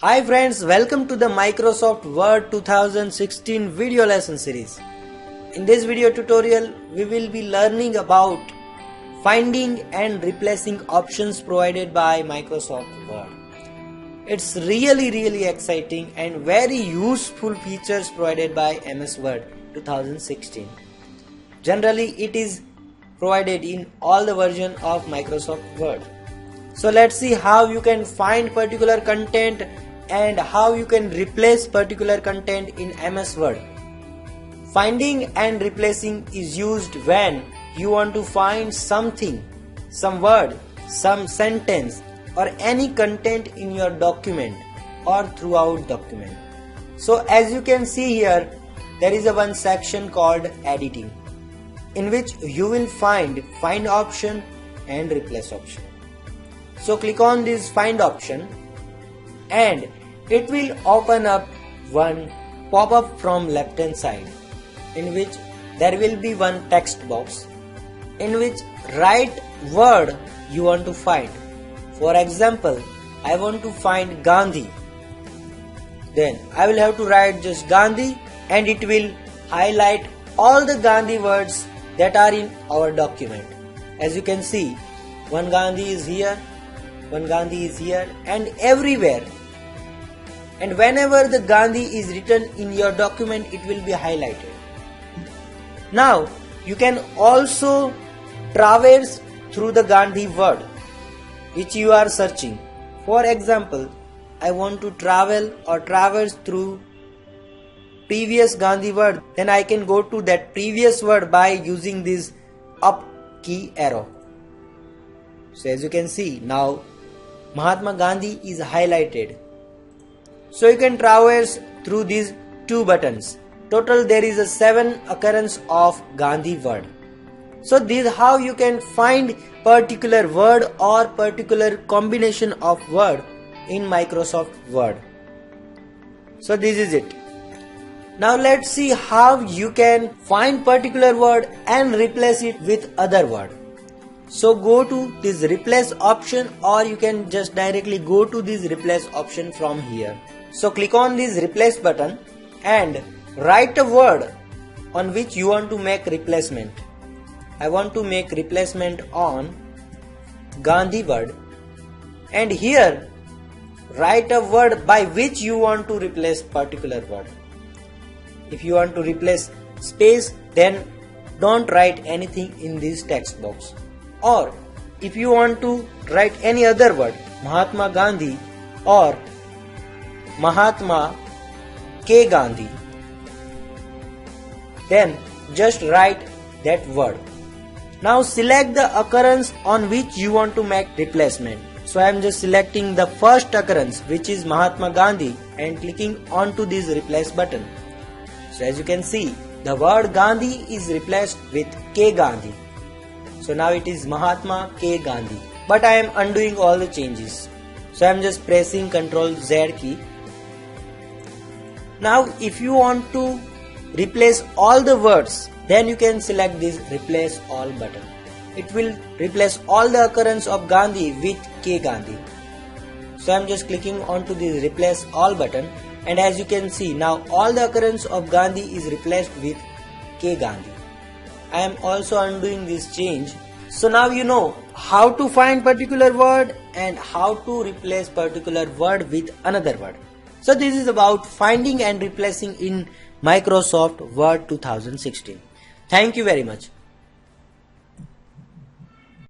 Hi friends, welcome to the Microsoft Word 2016 video lesson series. In this video tutorial, we will be learning about finding and replacing options provided by Microsoft Word. It's really exciting and very useful features provided by MS Word 2016. Generally, it is provided in all the version of Microsoft Word. So let's see how you can find particular content and how you can replace particular content in MS Word. Finding and replacing is used when you want to find something, some word, some sentence or any content in your document or throughout document. So as you can see here, there is one section called editing, in which you will find option and replace option. So click on this find option and it will open up one pop-up from left hand side, in which there will be one text box in which write word you want to find. For example, I want to find Gandhi. Then I will have to write just Gandhi and it will highlight all the Gandhi words that are in our document. As you can see, one Gandhi is here, one Gandhi is here and everywhere. And whenever the Gandhi is written in your document, it will be highlighted. Now, you can also traverse through the Gandhi word which you are searching. For example, I want to travel or traverse through previous Gandhi word. Then I can go to that previous word by using this up key arrow. So as you can see, now Mahatma Gandhi is highlighted. So you can traverse through these two buttons. Total there is a 7 occurrence of Gandhi word. So this is how you can find particular word or particular combination of word in Microsoft Word. So this is it. Now let's see how you can find particular word and replace it with other word. So go to this replace option or you can just directly go to this replace option from here. So click on this replace button and write a word on which you want to make replacement. I want to make replacement on Gandhi word, and here write a word by which you want to replace particular word. If you want to replace space, then don't write anything in this text box. Or if you want to write any other word, Mahatma Gandhi or Mahatma K. Gandhi, then just write that word. Now select the occurrence on which you want to make replacement. So I am just selecting the first occurrence, which is Mahatma Gandhi, and clicking onto this replace button. So as you can see, the word Gandhi is replaced with K. Gandhi. So now it is Mahatma K. Gandhi. But I am undoing all the changes. So I am just pressing Ctrl Z key. Now if you want to replace all the words, then you can select this replace all button. It will replace all the occurrence of Gandhi with K. Gandhi. So I am just clicking onto this replace all button, and as you can see, now all the occurrence of Gandhi is replaced with K. Gandhi. I am also undoing this change. So now you know how to find particular word and how to replace particular word with another word. So this is about finding and replacing in Microsoft Word 2016. Thank you very much.